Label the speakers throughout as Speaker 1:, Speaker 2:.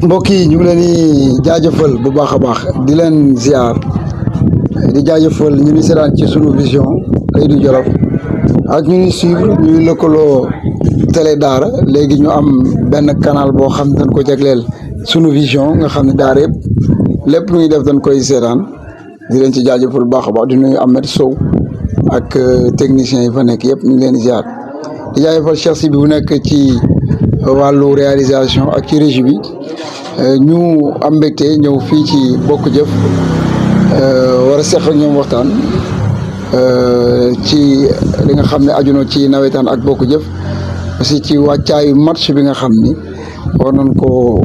Speaker 1: mbokk yi ñu ngi leen di jaajëfal bu baax a baax di leen ziar di jaajëfal ñu ni seetaan ci sunu vision Kaydu Jolof ak ñu ni suivre ñuy lëkkaloo télé Daara léegi ñu am benn canal boo xam dañ ko jagleel sunu vision nga xam ne Daara yëpp lépp lu ñuy def dañ koy seetaan di leen ci jaajëfal bu baax a baax di nuyu Ahmed Sow ak techniciens yi fa nekk yëpp ñu ngi leen di ziar di jaajëfal Cheikh Sibi bu nekk ci wàllu réalisation ak ci régie bi ñu am mbégte ñëw fii ci Bokk Jëf war a seq ak ñoom waxtaan ci li nga xam ne aju na ci nawetaan ak Bokk Jëf aussi ci wàccaayu match bi nga xam ni war nañ ko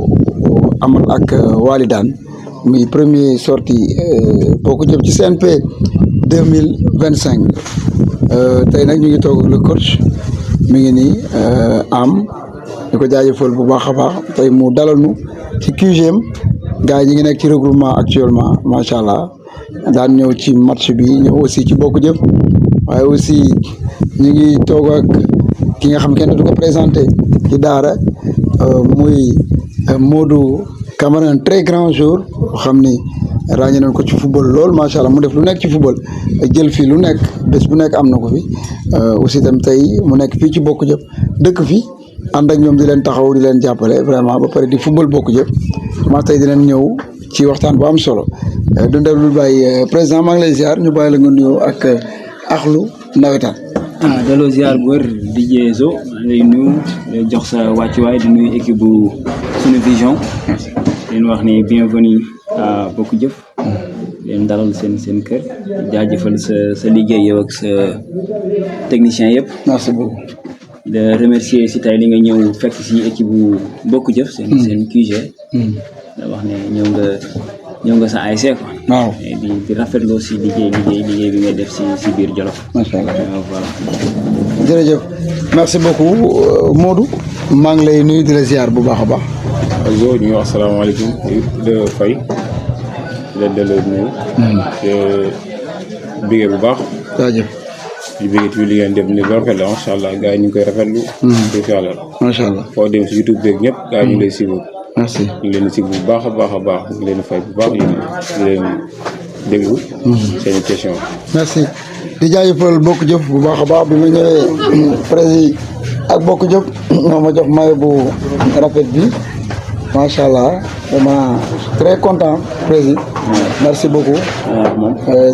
Speaker 1: amal ak Walidane muy premier sortie Bokk Jëf ci CNP 2025 tey nag ñu ngi toog le coach mi ngi nii am ñu ko jaajëfal bu baax a baax tey mu dalal nu ci QGM gars yi ñu ngi nekk ci regroupement actuellement macha allah daan ñëw ci match bi ñëw aussi ci Bokk Jëf waaye aussi ñu ngi toog ak ki nga xam kenn du ko présenté ci Daara muy Modou Camara, un très grand joueur boo xam ni ràññee nañ ko ci football lool macha allah mu def lu nekk ci football jël fii lu nekk bés bu nekk am na ko fi aussi tam tey mu nekk fii ci Bokk Jëf dëkk fi ànd ak ñoom di leen taxaw di leen jàppale vraiment ba pare di football Bokk Jëf maa tey di leen ñëw ci waxtaan bu am solo du def lu bàyyi président maa ngi lay ziar ñu bàyyi la nga nuyoo ak axlu nawetaan.
Speaker 2: delloo ziar bu wër di Zo lay nuyu jox sa wàccuwaay di nuyu équipe bu Sunu Vision leen wax ni bienvenue à Bokk Jëf leen dalal seen kër jaajëfal sa liggéey yow ak sa technicien yëpp.
Speaker 1: merci beaucoup.
Speaker 2: de remercier si tey li nga ñëw fekk si équipe bu Bokk Jëf seen QG. da wax ne ñëw nga sa ASC quoi.
Speaker 1: waaw
Speaker 2: di rafetlu aussi liggéey bi ngay def si biir Jolof.
Speaker 1: macha allah
Speaker 2: voilà.
Speaker 1: jërëjëf merci beaucoup Modou maa ngi lay nuyu di la ziar bu baax a baax.
Speaker 3: Zo ñu ngi wax salaamaaleykum de Faye di leen delloo nuyu. te bigee bu baax.
Speaker 1: jaajëf.
Speaker 3: di bigee tuuti li ngeen def ni ba rafet la macha allah gars yi ñu ngi koy rafetlu. incha allah
Speaker 1: macha allah.
Speaker 3: foo dem si YouTube beeg ñëpp gars yi ñu ngi lay suivre.
Speaker 1: merci
Speaker 3: ñu ngi leen di suivre bu baax a baax a baax ñu ngi leen di fay bu baax di leen déglu. seen question.
Speaker 1: merci di jaajëfal Bokk Jëf bu baax a baax bi ma ñëwee président ak Bokk Jëf moo ma jox maillot bu rafet bi macha allah vraiment très content président. merci beaucoup.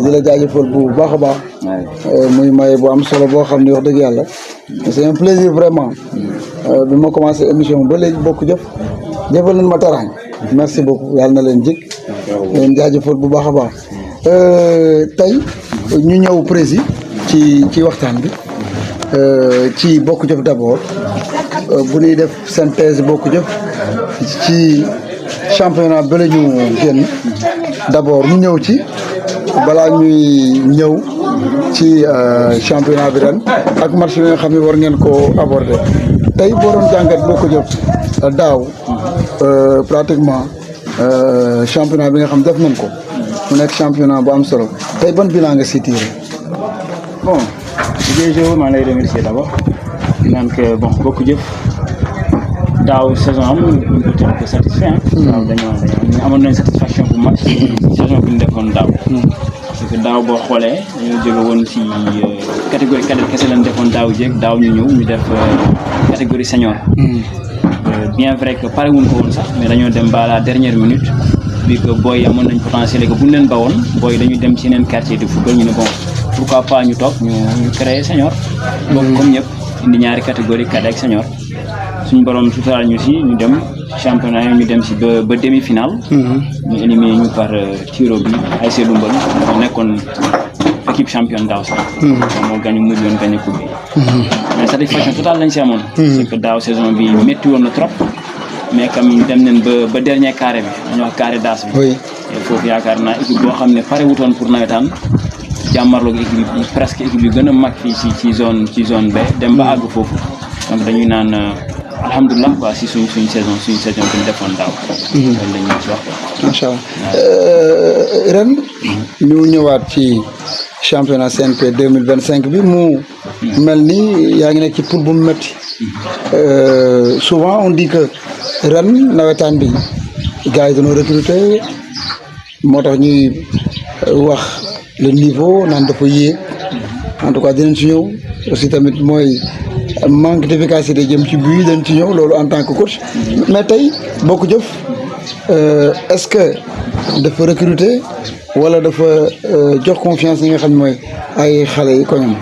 Speaker 1: di la jaajëfal bu baax a baax. muy maillot bu am solo boo xam ne wax dëgg yàlla c'est un plaisir vraiment. bi ma commencé émission ba léegi Bokk Jëf jëfal nañ ma taraang merci beaucoup yàlla na leen jik leen jaajëfal bu baax a baax tey ñu ñëw prési ci waxtaan bi ci Bokk Jëf d'abord bu ñuy def synthèse Bokk Jëf ci championnat ba la ñu génn d'abord ñu ñëw ci balaa ñuy ñëw ci championnat bi ren ak match yi nga xam ne war ngeen koo aborder tey boo doon jàngat Bokk Jëf daaw pratiquement championnat bi nga xam def nañ ko mu nekk championnat bu am solo tey ban bilan nga si tiré.
Speaker 2: bon Zo maa ngi lay remercier d'abord di naan que bon Bokk Jëf daaw saison am ñu ko teel ko satisfait daaw dañoo amoon nañ satisfaction bu mag saison bi ñu defoon daaw. parce que daaw boo xoolee dañoo jóge woon si catégorie cadet kese lañ defoon daaw jéeg daaw ñu ñëw ñu def catégorie senior. bien vrai que pare wuñ ko woon sax mais dañoo dem ba la dernière minute bi que booy amoon nañ potentiel que bu ñu leen bawoon booy dañu dem ci yeneen quartier de football ñu ne bon pourquoi pas ñu toog ñu créer senior. bokk comme ñëpp indi ñaari catégorie cadet ak senior suñu borom suturaal ñu si ñu dem championnat yi ñu dem si ba demi finale. ñu éliminé ñu par tiro bi ASC Dumbal moo nekkoon équipe championne daaw sax. moo gagné mujjoon gagné coupe bi. mais satisfaction totale lañ si amoon. parce que daaw saison bi métti woon na trop. mais comme dem nañ ba dernier carré bi dañoo wax carré d'as bi.
Speaker 1: oui
Speaker 2: et foofu yaakaar naa équipe boo xam ne pare wutoon pour nawetaan jàmmarloog équipe yi presque équipe yu gën a mag fii ci zone B dem ba àgg foofu donc dañuy naan alhamdulilah quoi si suñ saison bi ñu defoon daaw. loolu la ñuy wax quoi.
Speaker 1: macha allah ren ñu ñëwaat ci championnat CNP 2025 bi mu mel ni yaa ngi nekk ci poule bu métti souvent on dit que ren nawetaan bi gars yi dañoo recruter moo tax ñuy wax le niveau naan dafa yéeg en tout cas dinañ ci ñëw aussi tamit mooy manque d'efficacité jëm ci but dañ ci ñëw loolu en tant que coach mais tey Bokk Jëf est-ce que dafa recruter wala dafa jox confiance ñi nga xam ne mooy ay xale yi ko ñoom.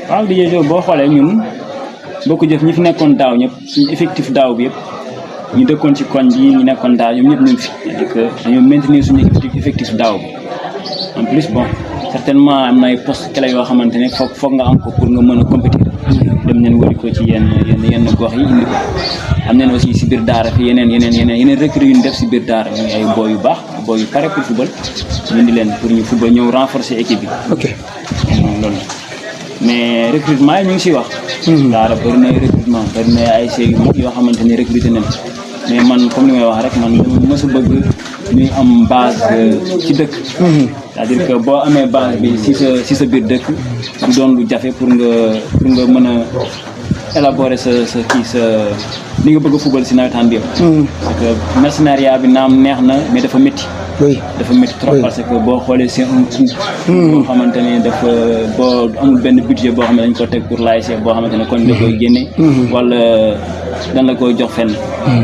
Speaker 2: waaw di jëjëf boo xoolee ñun Bokk Jëf ñi fi nekkoon daaw ñëpp suñu effectif daaw bi yëpp ñu dëkkoon ci koñ bi ñu nekkoon daaw ñoom ñëpp ñu ngi fi c'est-à-dire que dañoo maintenir suñu effectif daaw bi en plus bon certainement am na ay postes clés yoo xamante ne foog nga am ko pour nga mën a compétir dem nañ wari ko ci yenn gox yi indi ko am nañ aussi si biir daara fi yeneen recrues yu ñu def si biir daara muy ay boy yu baax boy yu pare pour football ñu indi leen pour ñu football ñëw renforcer équipe bi.
Speaker 1: ok
Speaker 2: loolu mais recrutement yi ñu ngi siy wax. daara bëri na recrutement bëri na ay ASC yu mag yoo xamante ne recruter nañ mais man comme li may wax rek man dama mës a bëgg ñuy am base ci dëkk. c'est-à-dire que boo amee base bi si sa biir dëkk du doon lu jafe pour nga mën a élaborer sa li nga bëgg a football si nawetaan bi yëpp. parce que mercenariat bi naam neex na mais dafa métti. dafa métti trop parce que boo xoolee c'est un coût. boo xamante ne boo amul benn budget boo xam ne dañ ko teg pour l'ASC boo xamante ne kon la koy génne. wala dan la koy jox fenn.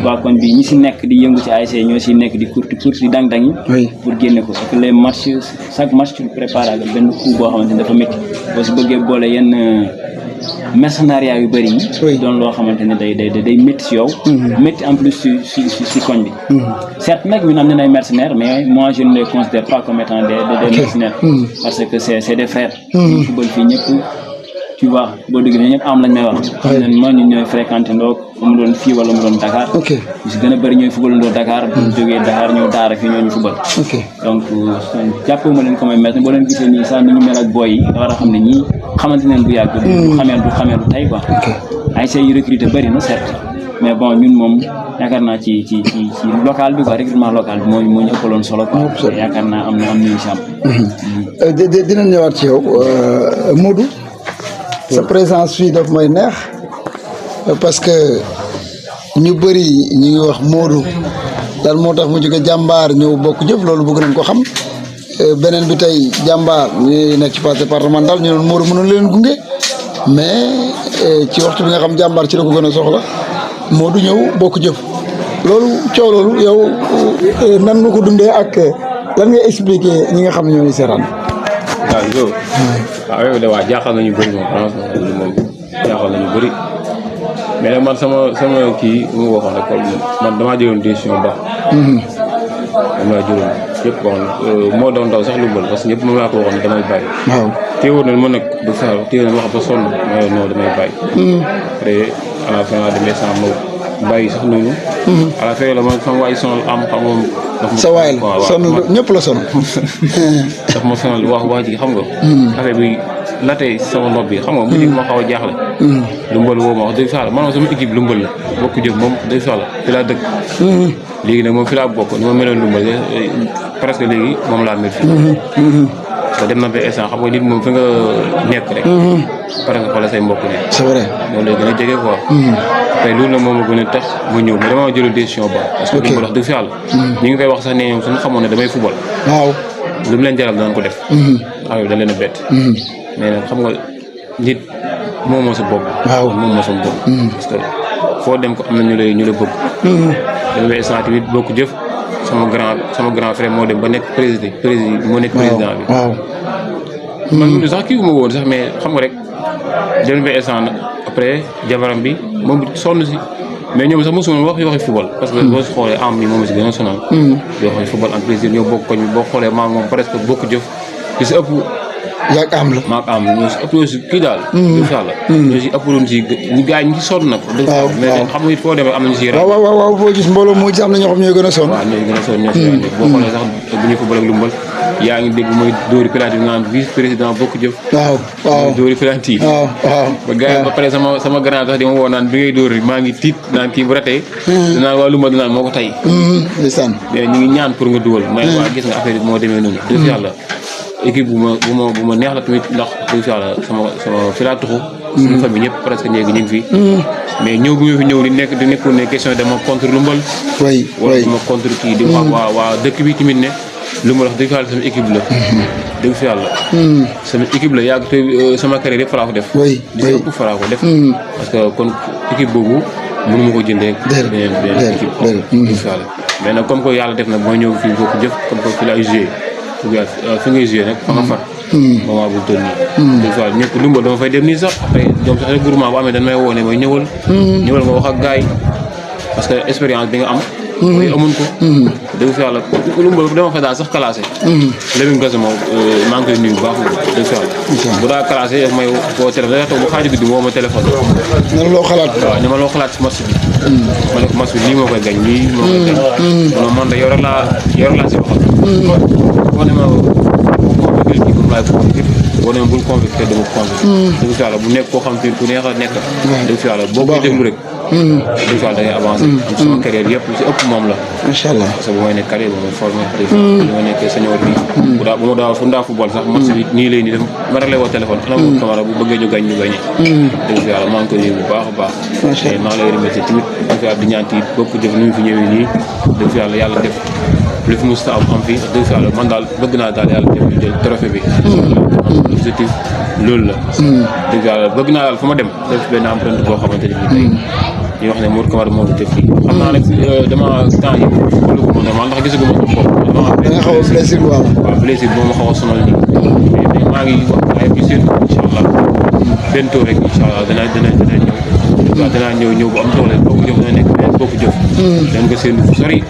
Speaker 2: waa kon bi ñi si nekk di yëngu ci ASC ñoo si nekk di kurti di dang-dang yi. pour génne ko parce que les matchs chaque match tu prépares ak benn coût boo xamante ne dafa métti boo si bëggee boole yenn mercenariat yu bëri yi. doon loo xamante ne day métti si yow. métti en plus si koñ bi. certes nag ñun am nañ ay mercenaires mais moi je ne les considère pas comme étant des mercenaires. parce que c'est des frères. football fii ñëpp tu vois boo déggee ñëpp am lañ may wax. xam nañ ma ñun ñooy fréquenté ndoo mu doon fii wala mu doon Dakar. ñu si gën a bëri ñooy football ndoo Dakar. bu ñu jógee Dakar ñëw daara fii ñoo ñu football. donc jàppoo ma leen comme ay mercenaires boo leen gisee nii sax ni ñu mel ak boy yi nga war a xam ne ñii xamante ne bu yàgg. du xamee lu tey quoi. ay say yu recruté bëri na certes mais bon ñun moom yaakaar naa ci local bi quoi recrutement local bi moo ñu ëppaloon solo quoi. yaakaar naa am nañu si am.
Speaker 1: dinañ ñëwaat ci yow Modou. sa présence fii daf may neex parce que ñu bëri ñu ngi wax Modou daal moo tax mu jóge Jàmbaar ñëw Bokk Jëf loolu bëgg nañ ko xam beneen bi tey Jàmbaar ñu nekk ci phase départementale ñu doon Modou mënoon leen gunge mais ci waxtu bi nga xam Jàmbaar ci la ko gën a soxla Modou ñëw Bokk Jëf loolu coow loolu yow nan nga ko dundee ak lan ngay expliquer ñi nga xam ne ñoo ngi seetaan.
Speaker 3: waaw yow. waaw yow de waa jaaxal nañu bëri moom jaaxal nañu bëri mais nag man sama kii mu waxoon rek man damaa jëloon décision ba. damaa jëloon yëpp waxoon moo doon daw sax lu bëri parce que ñëpp moom laa ko waxoon damay bàyyi.
Speaker 1: waaw
Speaker 3: teewoon nañ ma nag du saa teewoon nañ wax ba sonn mais non damay bàyyi. après à la fin demee sans ma bàyyi sax noonu. à la fin la ma sama waay sonal am xam moom.
Speaker 1: sa waay la sonal ñëpp la sonal.
Speaker 3: daf ma sonal wax ji xam nga. affaire bi latee sama nopp bi xam nga. mu ma xaw a jaaxle. lumbal woo ma wax dëgg fa man sama équipe lumbal la Bokk Jëf moom dëgg fa la fi laa dëkk. léegi nag moom fi laa bokk ni ma meloon lumbal presque léegi moom laa mel fii. te dem na ba instant xam nga nit moom fi nga nekk rek. presque fa la say mbokk ne.
Speaker 1: c'est vrai
Speaker 3: loolu lay gën a jege quoi. tey loolu nag moom a gën a tax mu ñëw mais dama jël décision ba. parce que lumbal wax dëgg fa yàlla. ñu ngi koy wax sax ne ñoom suñu xamoon ne damay football.
Speaker 1: waaw
Speaker 3: lu mu leen jaral danañ ko def. xam nga dañ leen a bett. mais nag xam nga nit moomoo sa bopp.
Speaker 1: waaw
Speaker 3: moomoo sa bopp. parce que foo dem ko am na ñu la bëgg. dañu lay sant tamit Bokk Jëf sama grand frère moo dem ba nekk président moo nekk président bi.
Speaker 1: waaw
Speaker 3: man sax kii wu ma woon sax mais xam nga rek dem ba instant après jabaram bi moom sonn si mais ñoom sax mosuma wax waxi football. parce que boo xoolee am ni moom si gën a sonal. di waxi football en plus ñoo bokk koñ bi boo xoolee maa moom presque Bokk Jëf li si ëpp.
Speaker 1: yaa am la
Speaker 3: maa am ñoo si ëpp ñoo si kii daal. incha allah ñoo si ëpp doon si ñu gars yi ñu si sonn nag.
Speaker 1: waaw
Speaker 3: mais xam nga it foo demee am nañu si.
Speaker 1: waaw foo gis mbooloo moo gis am na ñoo xam ñooy gën a sonn.
Speaker 3: waaw ñooy gën a sonn ñoo si boo xoolee sax bu ñuy football ak lumbal yaa ngi dégg mooy dóori penalty bi nga naan vice président Bokk Jëf.
Speaker 1: waaw
Speaker 3: dóori penalty yi.
Speaker 1: waaw
Speaker 3: ba gars yi ba pare sama grand sax di ma woo naan bi ngay dóori maa ngi tiit naan kii bu ratee. dinaan waa lumbal dinaan moo ko tay.
Speaker 1: ndeysaan
Speaker 3: mais ñu ngi ñaan pour nga dugal. mais waa gis nga affaire bi moo demee noonu. dëgg yàlla équipe bu ma neex la tamit ndax dëgg yàlla sama fi laa tuxu suñu famille ñëpp presque léegi ñu ngi fi. mais ñëw bi ma fi ñëw di nekkul ne question dama contre Lumbal.
Speaker 1: oui
Speaker 3: wala dama contre kii di wax waa dëkk bi tamit ne Lumbal wax dëgg fa yàlla sama équipe la. dëgg fa yàlla. sama équipe la yàgg te sama carrière yëpp faraa ko def.
Speaker 1: oui
Speaker 3: di si ëpp faraa ko def. parce que kon équipe boobu mënuma ko jëndee. beneen équipe. dëgg fa yàlla mais nag comme que yàlla def na mooy ñëw fii bokk jëf comme que fi laay joué fi ngay joué nag fa nga far. moment bu toll nii. des fois ñëpp Lumbal dama fay dem nii sax après ñoom sax rek groupement bu amee dañ may woo ne mooy ñëwal. ñëwal nga wax ak gars yi parce que expérience bi nga am. mooy amuñ ko. dëgg fa yàlla Lumbal dama fa daal sax classé. Lamine Gassama maa ngi koy nuyu bu baax dëgg fa yàlla. bu daa classé daf may woo téléphone da toog ba xaaju guddi woo ma téléphone.
Speaker 1: nan loo xalaat.
Speaker 3: waaw ni ma loo xalaat si match bi. ma ne ko match bi lii moo koy gañ lii moo koy gañ. non man de yow rek laa si waxal. boo ne ma convaincre kii moom laay convaincre boo ne ma bul convaincre dama convaincre. dëgg fa yàlla bu nekk koo xam te ku neex a nekk. dëgg fa yàlla boo koy déglu rek. dëgg fa yàlla da ngay avancé. am sama carrière yëpp lu si ëpp moom la.
Speaker 1: macha allah
Speaker 3: parce que bu may nekk carrière bu may formé. bu ma nekkee senior bi. bu ma daa football sax match bi nii lay nii def ma rek lay woo téléphone. ana mu Camara bu bëggee ñu gañ ñu gañee. dëgg fa yàlla maa ngi koy nuyu bu baax a baax.
Speaker 1: macha allah
Speaker 3: maa ngi lay remercier tamit dëgg fa yàlla di ñaan tiit bokk jëf ni mu fi ñëwee nii dëgg fa yàlla def lu fi musta am fi dëgg fa yàlla man daal bëgg naa daal yàlla def ñu jël trophée bi. objectif loolu la. dëgg fa yàlla bëgg naa daal fu ma dem def benn empreinte boo xamante ni tey ñu wax ne Modou Camara moo def fii xam naa nag dama temps yi xoolu ko normal ndax gisaguma ko bopp
Speaker 1: da nga xaw a blessure waaw.
Speaker 3: waaw blessure bi moo ma xaw a sonal nii mais maa ngi wax ay bi seen incha allah bentoo rek incha allah dana ñëw waaw danaa ñëw bu am doole bokk jëf dana nekk beneen bokk jëf dañ ko seen fu sori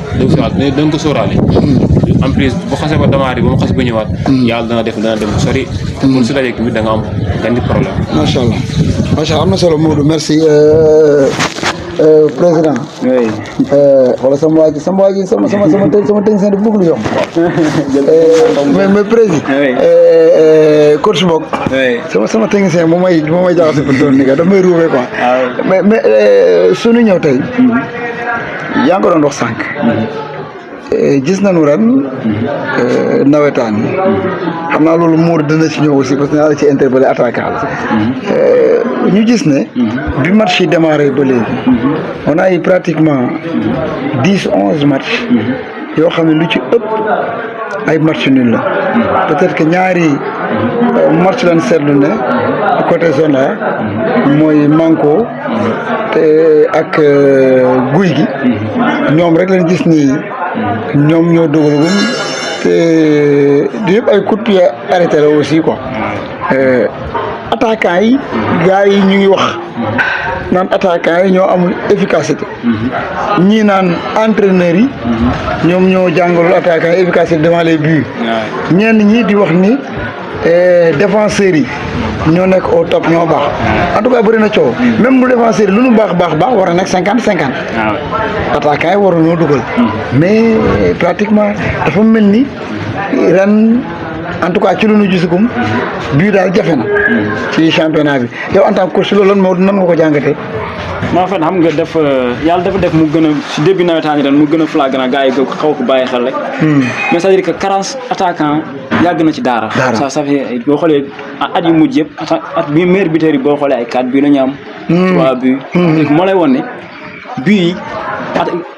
Speaker 3: dañ ko sóoraale en plus bu xasee ba démarré ba mu xas ba ñëwaat yàlla dana dem bu sori pour su dajee tamit da nga am gandi problème
Speaker 1: macha allah am na solo Modou merci président.
Speaker 2: oui.
Speaker 1: wala sama waa ji sama technicien di bëgg lu yomb. mais président.
Speaker 2: oui.
Speaker 1: coach Bok.
Speaker 2: oui.
Speaker 1: sama technicien moom mooy jaxase pour doon ni daf may ruubee quoi. mais suñu ñëw tey. yaa ngi ko doon wax sànq. gis nañu ren nawetaan yi xam naa loolu Mour dina ci ñëw aussi parce que naa la ci interpellé attaquant la ñu gis ne bi match yi démarré ba léegi on a eu pratiquement 10-11 matchs yoo xam ne lu ci ëpp ay match nul la peut-être que ñaari match lañ seetlu ne côté zone la mooy Manko te ak Guy gi ñoom rek lañ gis ni ñoom ñoo dugalagum te di yëpp ay coup de pied arrêté la aussi quoi attaquants yi gars yi ñu ngi wax naan attaquants yi ñoo amul efficacité ñii naan entraîneurs yi ñoom ñoo jàngalul attaquants yi efficacité devant les buts ñenn ñi di wax ni défenseurs yi ñoo nekk au top ñoo baax en tout cas bëri na coow même bu défenseurs yi lu nu baax war a nekk 50-50 attaquants yi waroon ñoo dugal mais pratiquement dafa mel ni ren en tout cas ci lu nu gisugum bii daal jafe na ci championnat bi yow en tant que coach loolu lan moo nan nga ko jàngatee.
Speaker 2: maa fa xam nga def yàlla dafa def mu gën a si début nawetaan yi ren mu gën a flagrant gars yi xaw ko bàyyi xel rek. mais c'est-à-dire que 40 attaquants yàgg na ci daara. ça fait boo xoolee at yu mujj yëpp at bi meilleur buteur yi boo xoolee ay 4 buts la ñu am. 3 buts. moo lay won ne bii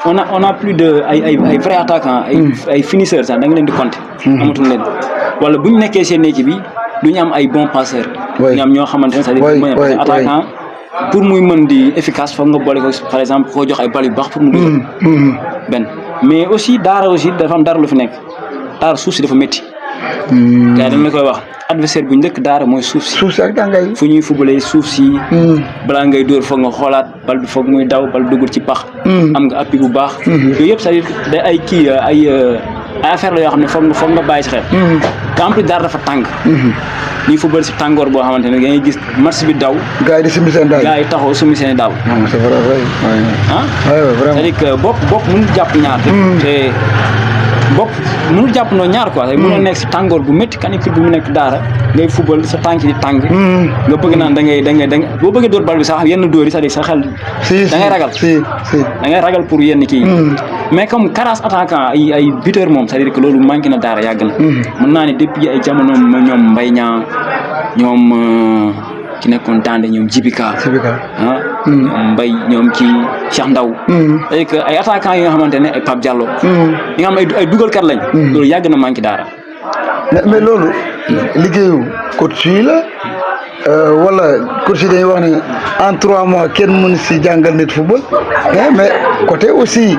Speaker 2: on a plus de ay vrais attaquants ay finisseurs sax da nga leen di compter. amatul leen wala bu ñu nekkee seen équipe bi du ñu am ay bons passeurs. ñu am ñoo xamante ne c'est-à-dire attaquant pour muy mën di efficace foog nga boole ko par exemple koo jox ay bal yu baax pour mu dugal. benn mais aussi daara aussi dafa am dara lu fi nekk daara suuf si dafa métti. gars dañ la koy wax adversaire bu njëkk daara mooy suuf si.
Speaker 1: suuf si ak tàngaay.
Speaker 2: fu ñuy fubalee suuf si. balaa ngay dóor foog nga xoolaat bal bi foog muy daw bal dugul ci pax. am nga appui bu baax. yooyu yëpp c'est-à-dire day ay kii ay affaire la yoo xam ne foog nga bàyyi si xel. te en plus daara dafa tàng. ñuy football si tàngoor boo xamante ne da ngay gis match bi daw.
Speaker 1: gars yi di sumi seen daal
Speaker 2: gars yi taxaw sumi seen daal.
Speaker 1: c'est vrai
Speaker 2: c'est-à-dire que bopp mënul jàpp ñaar. te bopp mënul jàpp noo ñaar quoi. mënoo nekk si tàngoor bu métti canicule bi mu nekk daara ngay football sa tànk di tàng. nga bëgg naan da ngay boo bëggee dóor bal bi sax yenn dóor yi c'est-à-dire sa xel. da ngay ragal da ngay ragal pour yenn kii mais comme 40 attaquants ay buteur moom c'est-à-dire que loolu manqué na daara yàgg na. mën naa ne depuis ay jamono ñoom Mbaye Niang ñoom ki nekkoon Dande ñoom Jibika
Speaker 1: Sibika.
Speaker 2: ñoom Mbaye ñoom ci Cheikh Ndaw c'est-à-dire que ay attaquants yi nga xamante ne ay Pape Diallo ñi nga xam ay dugalkat lañ loolu yàgg na manqué daara
Speaker 1: mais loolu liggéeyu coach yi la wala coach yi dañuy wax ne en 3 mois kenn mën si jàngal nit football mais côté aussi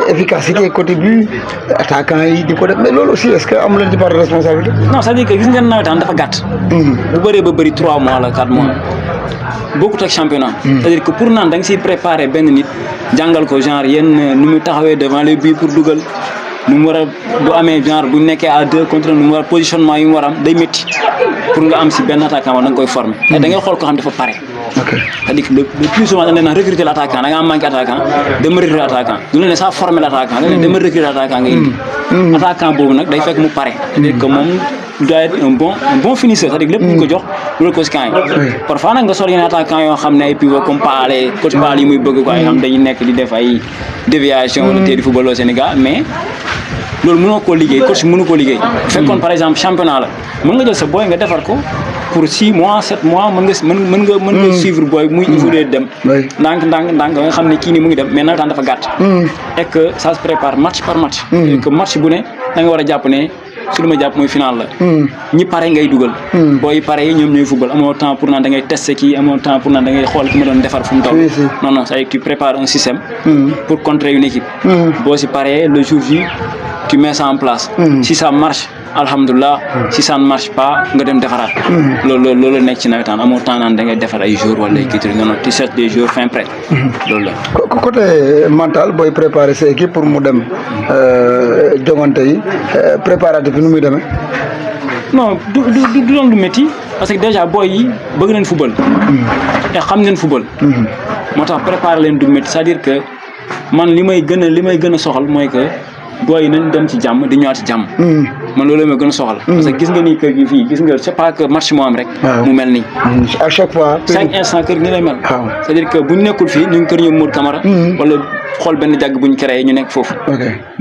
Speaker 1: efficacité côté but attaquant yi di ko def mais loolu aussi est-ce que amu leen ci part de responsabilité.
Speaker 2: non c'est-à-dire que gis ngeen nawetaan dafa gàtt bu bëree ba bëri 3 mois la 4 mois bokkut ak championnat c'est-à-dire que pour naan da nga siy préparer benn nit jàngal ko genre yenn nu mu taxawee devant les buts pour dugal nu mu war a bu amee genre bu nekkee à 2 contre nu mu war a positionnement yi mu war a am day métti pour nga am si benn attaquant wala da nga koy former te da ngay xool ko xam dafa pare c'est-à-dire que le plus souvent dañ leen recruter l'attaquant da nga am manqué attaquant dama recruter attaquant du la ne saa former l'attaquant da nga ne dama recruter attaquant nga indi attaquant boobu nag day fekk mu pare c'est-à-dire que moom doit être un bon finisseur c'est-à-dire lépp ñu ko jox loolu ko si camp yi parfois nag nga sol yeneen attaquant yoo xam ne ay pivot comme Paale coach Paale yi muy bëgg quoi yoo xam dañuy nekk di def ay déviation wala tee di football au Sénégal mais loolu mënoo koo liggéey coach mënu koo liggéey bu fekkoon par exemple championnat la mën nga jël sa boy nga defar ko pour 6 mois 7 mois mën nga suivre boy muy évoluer dem ndànk nga xam ne kii nii mu ngi dem mais nawetaan dafa gàtt et que ça se prépare match par match et que match bu ne da nga war a jàpp ne su lu ma jàpp mooy final la ñi pare ngay dugal booy pare yi ñoom ñooy football amoo temps pour naan da ngay tester kii amoo temps pour naan da ngay xool ki ma doon defar fu mu toll non c'est-à-dire que tu prépares un système pour contrer une équipe boo si paree le jour J tu mets ça en place si ça marche alhamdulilah si ça ne marche pas nga dem defaraat loolu nekk ci nawetaan amoo temps naan da ngay defar ay jours wala ay kii non tu cherches des jours fin prêt loolu la
Speaker 1: côté mental booy préparer sa équipe pour mu dem jongante yi préparatif bi nu muy demee
Speaker 2: non du doon lu métti parce que déjà booy yi bëgg nañ football te xam nañ football moo tax préparer leen du métti c'est-à-dire que man li may gën a soxal mooy que booy yi nañ dem ci jàmm di ñëwaat ci jàmm man loolu may gën a soxal parce que gis nga ni kër gi fii gis nga c'est pas que match moo am rek mu mel nii
Speaker 1: à chaque fois
Speaker 2: 5 instants kër gi lay mel c'est-à-dire que buñ nekkul fii ñu ngi kër ñoom Mour Camara wala xool benn jàgg buñ créé ñu nekk foofu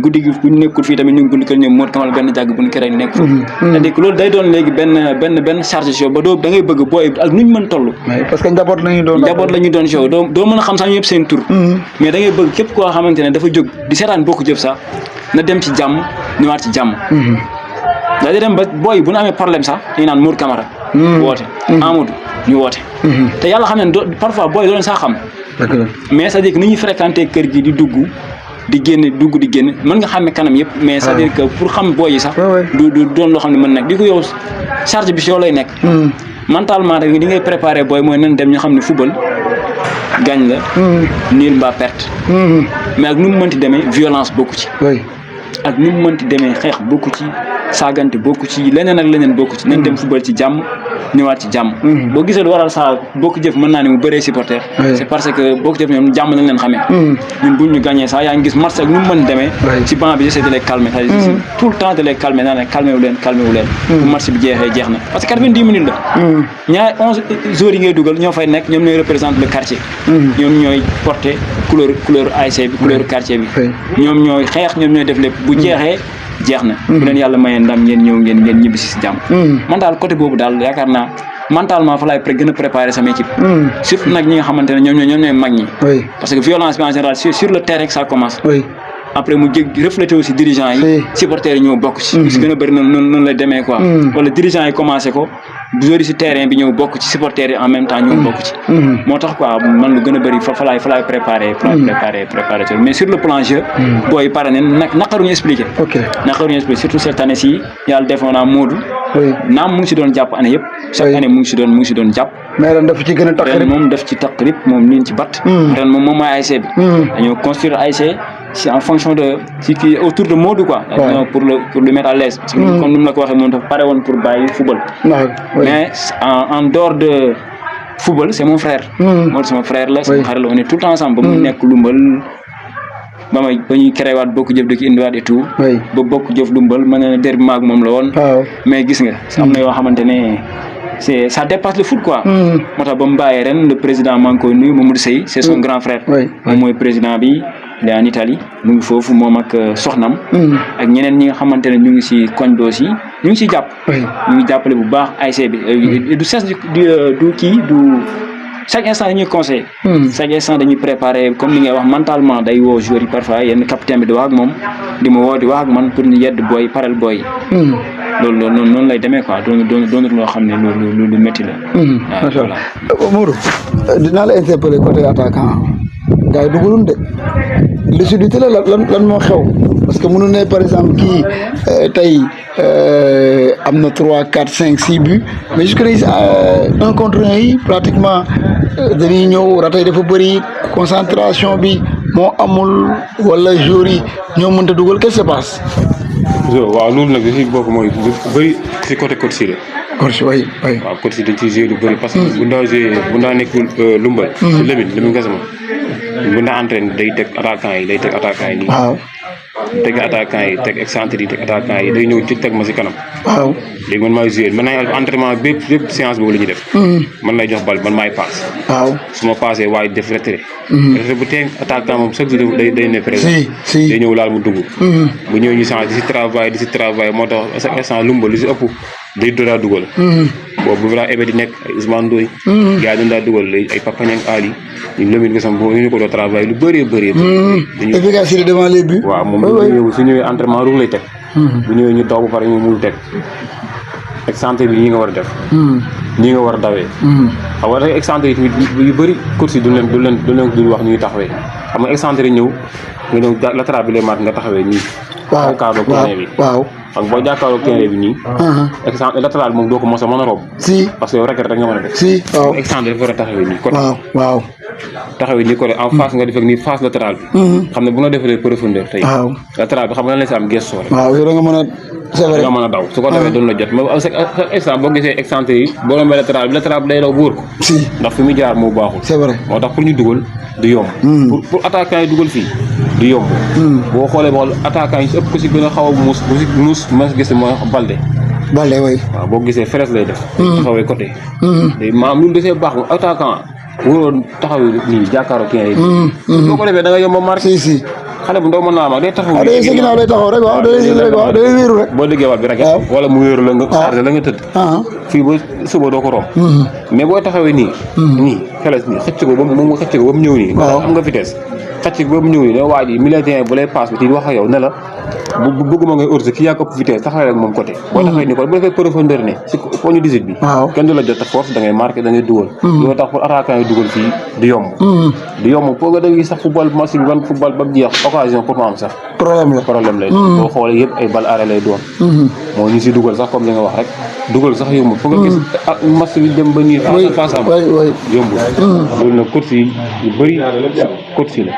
Speaker 2: guddi gi buñ nekkul fii tamit ñu ngi kër ñoom Mour Camara benn jàgg buñ créé ñu nekk foofu c'est-à-dire que loolu day doon léegi benn charge show ba doo da ngay bëgg booy ak nuñ mën toll
Speaker 1: parce que njaboot la ñuy doon
Speaker 2: show doo mën a xam sax ñu yëpp seen tur mais da ngay bëgg képp koo xamante ne dafa jóg di seetaan bokk jëf sax na dem ci jàmm ñëwaat ci jàmm da di dem ba booy bu ñu amee problème sax dañu naan Mour Camara woote Amadou ñu woote te yàlla xam ne parfois booy doo leen saa xam mais c'est-à-dire que ni ñuy fréquenter kër gi di dugg di génn mën nga xàmme kanam yëpp mais c'est-à-dire que pour xam booy yi sax du doon loo xam ne mën nekk di ko yow charge bi si yow lay nekk mentalement rek di ngay préparer booy mooy nan dem ñu xam ne football gagne la nul mbaa perte mais ak nu mu mënti demee violence bokku ci ak nu mu mënti demee xeex bokku ci saagante bokku ci leneen ak leneen bokku ci nañ dem football ci jàmm ñëwaat ci jàmm boo gisee lu waral saa bokk jëf mën naa ne mu bëree supporter c'est parce que bokk jëf ñoom jàmm nañ leen xamee ñun buñ ñu gagné sax yaa ngi gis match ak nu mu mën demee ci banc bi j'essaie de les calmer tout le temps de les calmer naa ne calmer wu leen bu match bi jeex na parce que 90 minutes la ñaar 11 joueurs yi ngay dugal ñoo fay nekk ñoom ñooy représenter le quartier ñoom ñooy porter couleur ASC bi couleur quartier bi ñoom ñooy xeex ñoom ñooy def lépp bu jeexee jeex na bu leen yàlla mayee ndam ngeen ñëw ngeen ñibbisi si jàmm man daal côté boobu daal yaakaar naa mentalement fa laay gën a préparer sama équipe surtout nag ñi nga xamante ne ñoom ñooy mag ñi parce que violence bi en général sur le terrain que ça commence après mu reflété aussi dirigeants yi supporters yi ñëw bokk ci si gën a bëri noonu lay demee quoi wala dirigeants yi commencé ko joueurs yi si terrain bi ñëw bokk ci supporters yi en même temps ñëw bokk ci moo tax quoi man lu gën a bëri fa laay préparer mais sur le plan jeu booy pare ne naqaruñu expliqué surtout cette année ci yàlla defoon naa Modou naam mu ngi si doon jàpp année yëpp chaque année mu ngi si doon jàpp
Speaker 1: mais ren daf ci gën a taqrib
Speaker 2: ren moom daf ci taqrib moom niin ci bat ren moom mooy ASC bi dañoo construire ASC c'est en fonction de qui autour de Modou quoi pour le mettre à l'aise parce que comme ni mu la ko waxee moom dafa pare woon pour bàyyi football mais en dehors de football c'est mon frère Modou sama frère la sama xarit la on est tout le temps ensemble ba mu nekk lumbal ba ñuy créé waat bokk jëf di ko indiwaat et tout ba bokk jëf lumbal ma ne derby maag moom la woon mais gis nga am na yoo xamante ne ça dépasse le foot quoi moo tax ba mu bàyyee ren le président maa ngi koy nuyu Mamadou Seye c'est son grand frère moom mooy président bi il est en Italie mu ngi foofu moom ak soxnam. ak ñeneen ñi nga xamante ne ñu ngi si koñ doos yi ñu ngi siy jàpp. ñu ngi jàppale bu baax ASC bi du cesse du kii du chaque instant dañuy conseillé. chaque instant dañuy préparé comme li ngay wax mentalement day woo joueurs yi parfois yenn capitaine bi di wax ak moom di ma woo di wax ak man pour ñu yedd booy parel booy. loolu noonu lay demee quoi doonut loo xam ne lu métti la.
Speaker 1: macha allah Modou dinaa la interpeller côté attaquant gars yi dugalul de lucidité la lan moo xew parce que mënu ne par exemple kii tey am na 3 4 5 6 buts mais jusque là 1 contre 1 yi pratiquement dañuy ñëw ratay dafa bëri concentration bi moo amul wala joueurs yi ñoo mënta dugal qu'est-ce qui se passe.
Speaker 3: waaw loolu nag li si bokk mooy lu bëri si côté coach yi la.
Speaker 1: coach oui.
Speaker 3: waaw coach yi dañ ciy joué lu bëri parce que bu ndaa nekk Lumbal. si Lamine Gassama bu ndaa entraîné day teg attaquant yi nii.
Speaker 1: waaw.
Speaker 3: teg attaquant yi teg excentré yi teg attaquant yi day ñëw ci teg ma si kanam.
Speaker 1: waaw.
Speaker 3: léegi man maay joué man naay entraînement bépp séance boobu la ñuy def. man lay jox bal man maay passe.
Speaker 1: waaw
Speaker 3: su ma passé waaye def retrait. retrait bu teg attaquant moom chaque jour day ne présent.
Speaker 1: si
Speaker 3: day ñëw laal mu dugg. bu ñëwee ñu changé di si travail moo tax chaque instant Lumbal lu si ëpp day doora dugal. boobu bu daa ebe di nekk ay Ousmane Ndoye. gars yi dañ daa dugal ay Papa Niang Ali ñu Lamine Gassama boobu ñu ko doon travail lu bëree.
Speaker 1: efficacité devant les buts.
Speaker 3: waaw moom su ñëwee entraînement ruug lay teg. bu ñëwee ñu daw ba pare ñu mun teg excentré bi ñi nga war a def. ñi nga war a dawee. xam nga rek excentré yi tamit yu bëri course yi du leen wax ñuy taxawee xam nga excentré ñëw nga ñëw latéral bi lay maat nga taxawee nii.
Speaker 1: waaw
Speaker 3: jàkkaarloog terrain bi.
Speaker 1: waaw
Speaker 3: ak boo jàkkaarloog terrain bi nii. excentré latéral bi moom doo ko mos a mën a rob.
Speaker 1: si
Speaker 3: parce que yow rek nga mën a def.
Speaker 1: si waaw
Speaker 3: excentré dafa war a taxawee nii côté.
Speaker 1: waaw
Speaker 3: taxawee nii côté en face nga def ak nii face latéral bi. xam ne bu nga defee profondeur tey.
Speaker 1: waaw
Speaker 3: latéral bi xam nga lan la si am gëstu rek.
Speaker 1: waaw yow da nga mën a c'est vrai
Speaker 3: nga mën a daw su ko defee doon la jot mais chaque instant boo gisee excentré yi boo rombee latéral bi day daw wóor ko.
Speaker 1: si
Speaker 3: ndax fi muy jaar moo baaxul.
Speaker 1: c'est vrai
Speaker 3: moo tax pour ñu dugal du yomb. pour attaquant yi dugal fii du yomb. boo xoolee ba xool attaquant yi si ëpp ko si gën a xaw a muus ma gis mooy Balde.
Speaker 1: way
Speaker 3: waaw boo gisee Feres lay def. taxawee côté. maanaam lu desee baax attaquant waroon taxawee nii jàkkaaroo kii yi. boo ko defee da nga yomb a marqué.
Speaker 1: si
Speaker 3: xale bu ndaw mën naa ma day taxaw.
Speaker 1: day sa ginnaaw lay taxaw rek waaw day wéeru rek.
Speaker 3: boo déggee waat bi rek. wala mu wéeru la nga chargé la nga tëdd. fii ba suba doo ko romb. mais boo taxawee nii. nii Feres nii xëcc ko ba mu ñëw nii. am nga vitesse. xëcc ko ba mu ñëw nii ne waa ji militaire bu lay passe bi di wax ak yow ne la bu bëgguma ngay urgé kii yaa ko ëpp vitesse taxawee ak moom côté. boo taxawee nii ko bu defee profondeur ne si poñu 18 bi. kenn du la jot force da ngay marqué da ngay dugal. loolu tax pour attaquant yi dugal fii du yomb. du yomb pour nga dégg sax football match bi ban football ba mu jeex occasion pour mu am sax. problème lay boo xoolee yëpp ay bal arrêt lay doon. moo ñu si dugal sax comme li nga wax rek dugal sax yombul pour nga gis match bi dem ba nii face à face yombul. loolu nag course yi yu bëri course yi la.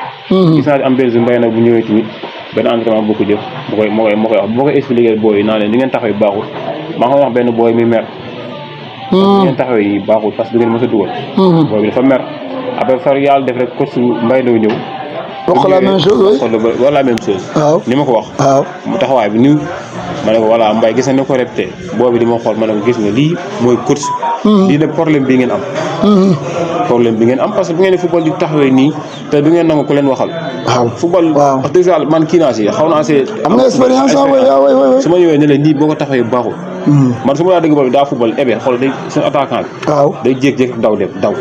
Speaker 3: gis naa am benn mbay nag bu ñëwee tamit benn entraînement boo ko jëf moo koy wax boo koy expliqué booy yi naa leen ni ngeen taxawee baaxul maa ngi wax benn booy mi mer. ni ngeen taxawee yi baaxul parce que du ngeen mës a dugal. booy bi dafa mer après far yàlla def rek course mbay na ñëw.
Speaker 1: wax la même chose
Speaker 3: wala la même chose.
Speaker 1: waaw
Speaker 3: ni ma ko wax.
Speaker 1: waaw
Speaker 3: mu taxawaay bi nii ma ne ko voilà mbay gis na ni ko répété boobu di ma xool ma ne ko gis nga lii mooy course. lii nag problème bi ngeen am. problème bi ngeen am parce que bu ngeen di football di taxawee nii te du ngeen nangu ku leen waxal.
Speaker 1: waaw
Speaker 3: football.
Speaker 1: waaw
Speaker 3: wax dëgg yàlla man kii naa si xaw naa see.
Speaker 1: am nga expérience waaw
Speaker 3: su ma ñëwee ne la nii boo ko taxawee baaxul. man su ma laa dégg boobu daa football xool day suñu attaquant bi.
Speaker 1: waaw
Speaker 3: day jékki-jékki daw dem daw.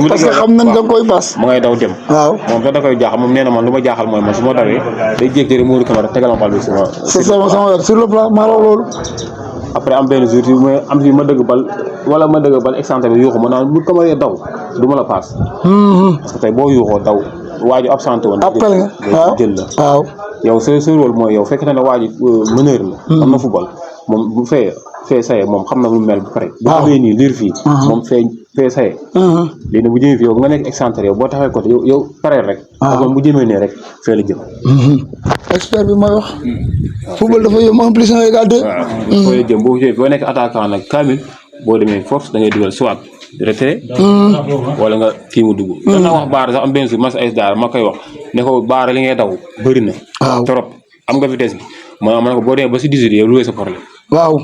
Speaker 1: parce que xam nañ da nga koy pass.
Speaker 3: ma ngay daw dem.
Speaker 1: waaw
Speaker 3: moom sax da koy jaaxal moom nee na man lu ma jaaxal mooy man su ma dawee day jékki-jékki Modou Camara tegal ma bal bi
Speaker 1: sama sur le plan maa loolu.
Speaker 3: après am benn jour fi ma dëgg bal wala ma dëgg bal excentré bi yuuxu ma naan Modou Camara daw du ma la paas. parce que tey boo yuuxoo daw waaju absenté woon.
Speaker 1: appel nga waaw
Speaker 3: jël la.
Speaker 1: waaw
Speaker 3: yow sa rôle mooy yow fekk na ne waaju meneur la. am na football moom bu fee saye moom xam na lu mel bu pare. bu xamee nii liir fii. moom fee saye. léegi nag bu jëmee fii yow nga nekk excentré yow boo taxawee côté yow pareel rek. parce que bu jëmee nee rek fee la jëm.
Speaker 1: expert bi mooy wax. football dafa yomb en plus un égal deux.
Speaker 3: waaw foo la jëm boo nekk attaquant nag kaamil boo demee force da ngay dugal soit retrait. wala nga kii mu dugg. dana wax Baara sax am benn jour mas ay daara ma koy wax ne ko Baara li ngay daw bëri na.
Speaker 1: waaw
Speaker 3: trop am nga vitesse bi ma ne ko boo demee ba si 18 yow lu sa problème.
Speaker 1: waaw.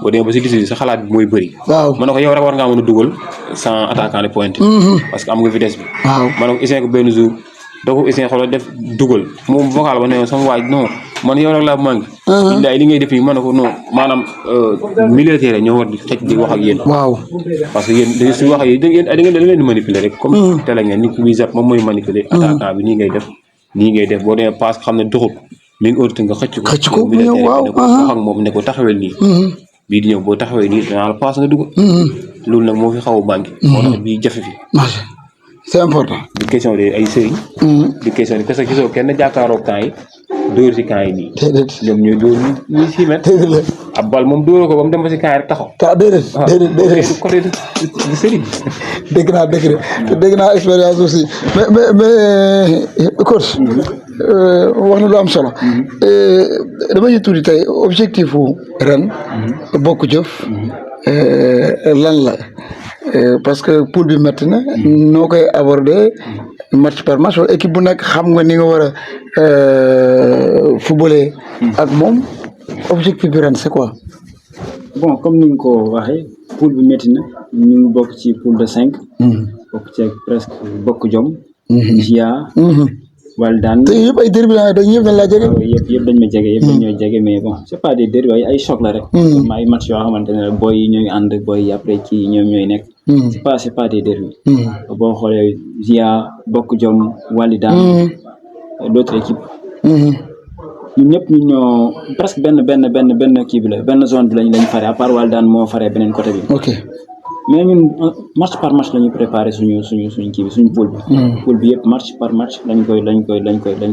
Speaker 3: boo demee ba si 18 sa xalaat bi mooy bëri.
Speaker 1: waaw
Speaker 3: ma ne ko yow rek war ngaa mën a dugal sans attaquant de pointe. parce que am nga vitesse bi.
Speaker 1: waaw
Speaker 3: ma ne ko essayé ko benn jour da ko essayé xoolal def dugal moom vocal ba ne sama waaj non man yow rek laa manqué. billaay li ngay def nii mën na ko non maanaam militaire ñoo war di xëcc di wax ak yéen.
Speaker 1: waaw
Speaker 3: parce que yéen su wax ak yéen da ngeen di manipuler rek. comme télé ngeen nit ki muy zap moom mooy manipuler. attaquant bi nii ngay def boo demee passe xam ne doxul mi ngi autorité nga xëcc ko.
Speaker 1: mu ñëw waaw
Speaker 3: wax ak moom ne ko taxawel nii. bii di ñëw boo taxawee nii danaa la passe nga dugg. loolu nag moo fi xaw a manqué. moo tax bii jafe fi.
Speaker 1: c'est important.
Speaker 3: di question de ay sëriñ. di question de parce que gisoo kenn jàkkaaroo camp yi dóor si camp yi nii.
Speaker 1: déedéet
Speaker 3: ñoom ñooy dóor ñuy 6 mètres.
Speaker 1: déedéet
Speaker 3: ab bal moom dóoroo ko ba mu dem ba si camp yi rek taxaw.
Speaker 1: déedéet
Speaker 3: côté de sëriñ.
Speaker 1: dégg naa expérience aussi mais coach wax na lu am solo. dama ñu tuuti tey objectif wu ren. bokk jëf lan la. parce que poule bi métti na noo koy aborder match par match wala équipe bu nekk xam nga ni nga war a footballer ak moom objectif bi ren c'est quoi.
Speaker 2: bon comme ni nga ko waxee poule bi métti na ñu ngi bokk ci poule de 5. bokk ci presque bokk jom. Gia. Walidane
Speaker 1: te yëpp ay derby la ñëpp dañ laa jege.
Speaker 2: yëpp dañ ma jege yëpp dañ ñoo jege mais bon c'est pas des derby ay choc la rek. ay match yoo xamante ne booy yi ñooy ànd booy yi après ci ñoom ñooy nekk. c'est pas des derby. boo xoolee Gia bokk jom Walidane d'autres équipes. ñun ñëpp ñu ñoo presque benn kii bi la benn zone bi lañ fare à part Walidane moo faree beneen côté bi.
Speaker 1: ok
Speaker 2: mais ñun match par match la ñuy préparé suñu kii bi suñu poule bi. poule bi yëpp match par match lañ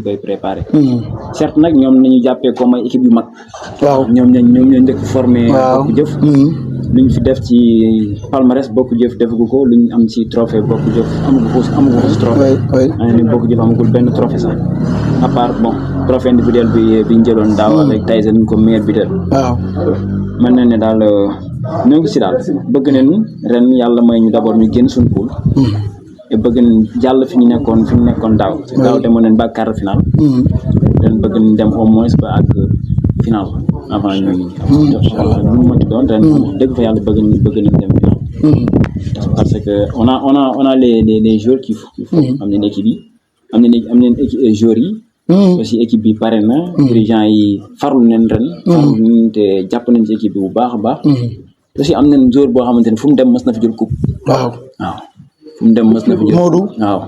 Speaker 2: koy préparé. certes nag ñoom nañu jàppee comme ay équipe yu mag.
Speaker 1: waaw
Speaker 2: ñoom ñoo njëkk formé. bokk jëf. luñ fi def ci palmarès bokk jëf defagu ko luñ am ci trophée bokk jëf amagu ko ci trophée. oui bokk jëf amagul benn trophée sax à part bon trophée individuel bi ñu jëloon daaw avec Tyson ñu ko meilleur buteur. waaw mën na ne daal. ñoo ngi si daal bëgg nañ ren yàlla may ñu d'abord ñu génn suñu poule. te bëgg nañ jàll fi ñu nekkoon daaw. daaw demoon nañ ba quart final. ren bëgg nañ dem au moins ba ak final avant ñooñu. incha allah lu mu mënti doon ren dëgg fa yàlla bëgg nañ dem final. parce que on a les joueurs qu'il faut. am nañ équipe yi am nañ équipe joueurs yi. aussi équipe bi pare na. dirigeants yi farlu nañ ren. farlu nañ te jàpp nañ ci équipe bi bu baax a baax. aussi am nañ joueur boo xamante ne fu mu dem mës na fi jël coupe. waaw fu mu dem mës na fi jël.
Speaker 1: Modou
Speaker 2: waaw.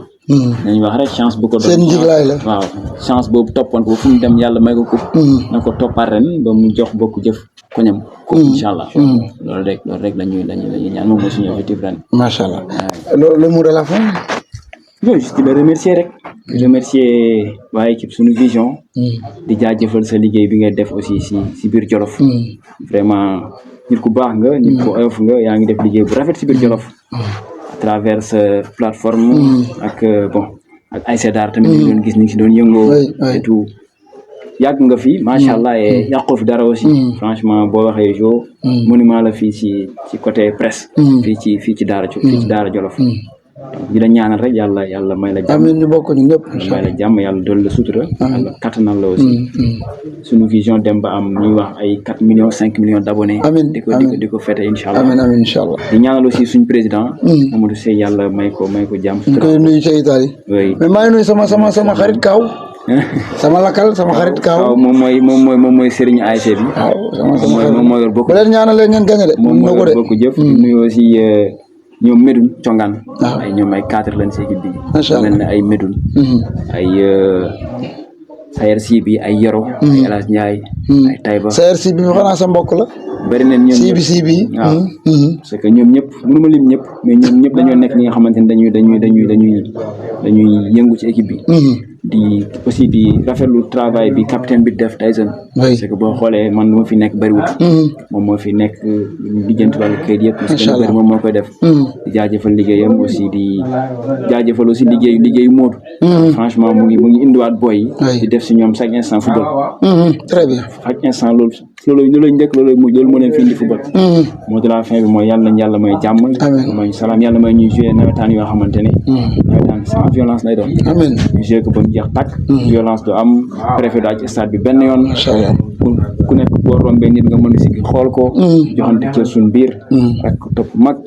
Speaker 2: dañuy wax rek chance bu ko.
Speaker 1: seen njiglaay la
Speaker 2: waaw chance boobu toppoon ko fu mu dem yàlla may ko coupe. na ko toppaat ren ba mu jox bokk jëf ko ñam. coupe incha allah. loolu rek la ñuy ñaan moom mooy suñu objectif ren.
Speaker 1: macha allah le mot de la fin.
Speaker 2: non juste di la remercier rek. di remercier waa équipe suñu vision. di jaajëfal sa liggéey bi ngay def aussi si biir Jolof. vraiment nit ku baax nga nit ku oyof nga yaa ngi def liggéey bu rafet si biir Jolof. à travers plateforme. ak ak Aïssa Dar tamit ñu doon gis ñu si doon yëngoo. et tout yàgg nga fi macha allah et yàqoo fi dara aussi. franchement boo waxee jo monument la fii ci côté presse. fii ci Daara Jolof. di la ñaanal rek yàlla may la jàmm.
Speaker 1: amiin ñu bokk ñu ñëpp.
Speaker 2: may la jàmm yàlla dool la sutura. yàlla kattanal la aussi. suñu vision dem ba am ñuy wax ay 4 millions 5 millions d'abonnés.
Speaker 1: amiin
Speaker 2: di ko fête incha allah.
Speaker 1: amiin incha allah.
Speaker 2: di ñaanal aussi suñu président. Mamadou Seye yàlla may ko jàmm.
Speaker 1: ñu koy nuyu ca Italie.
Speaker 2: oui
Speaker 1: mais maa ngi nuyu sama xarit Kaaw. sama lakkal sama xarit Kaaw.
Speaker 2: waaw moom mooy Serigne ASC bi.
Speaker 1: waaw
Speaker 2: moom moo yor bokk.
Speaker 1: bu leen ñaanalee ngeen gañe de.
Speaker 2: moom moo yor bokk jëf. nuyu aussi. ñoom Médoune Congaan. ay ñoom ay cadre lañ si équipe bi. macha allah mel ne ay Médoune. ay Sayer si bi ay Yoro. ay El Hadj Ndiaye. ay Taïba.
Speaker 1: Sayer si bi xanaa sa mbokk la.
Speaker 2: bari nañ ñoom
Speaker 1: si bi.
Speaker 2: waaw parce que ñoom ñëpp mënu ma lim ñëpp mais ñoom ñëpp dañoo nekk ñi nga xamante ne dañuy yëngu ci équipe bi. di aussi di rafetlu travail bi capitaine bi def Tyson. parce que boo xoolee man lu ma fi nekk bëriwul. moom moo fi nekk lijjanti wàllu kayit yëpp. macha allah moom moo koy def. di jaajëfal liggéeyam aussi di jaajëfal aussi liggéeyu Modou. franchement mu ngi indiwaat boy yi. di def si ñoom chaque instant football.
Speaker 1: très bien
Speaker 2: chaque instant loolu njëkk loolu moo leen fi indi football. moo de la fin bi mooy yàlla may jàmm. mooy salaam yàlla may ñuy jouer nawetaan yoo xamante ne. nawetaan sans violence lay doon.
Speaker 1: amiin
Speaker 2: ñu jouer ko ba mu jeex tàkk. violence du am préfet du stade bi benn yoon.
Speaker 1: macha allah
Speaker 2: ku nekk boo rombee nit nga mën a siggi xool ko. joxante cër suñ biir. rek topp mag.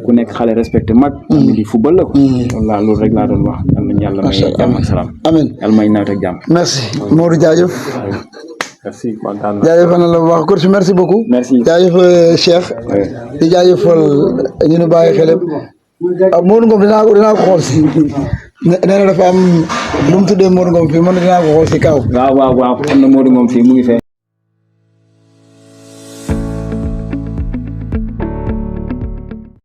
Speaker 2: ku nekk xale respecté mag. ñu di football la ko. loolu rek laa doon wax. tamit yàlla may
Speaker 1: Macha Allah.
Speaker 2: jàmm ak salaam.
Speaker 1: amiin
Speaker 2: yàlla may nawet ak jàmm.
Speaker 1: merci Modou jaajëf
Speaker 3: merci kontaan naa.
Speaker 1: jaajëfal na la bu baax coach merci beaucoup
Speaker 2: merci.
Speaker 1: jaajëf Cheikh di jaajëfal ñu nu bàyyi xel ah Modou Ngom dinaa ko xool si nee na dafa am lu mu tuddee Modou Ngom fii man dinaa ko xool si kaw
Speaker 2: waaw am na Modou moom fii mu ngi fee.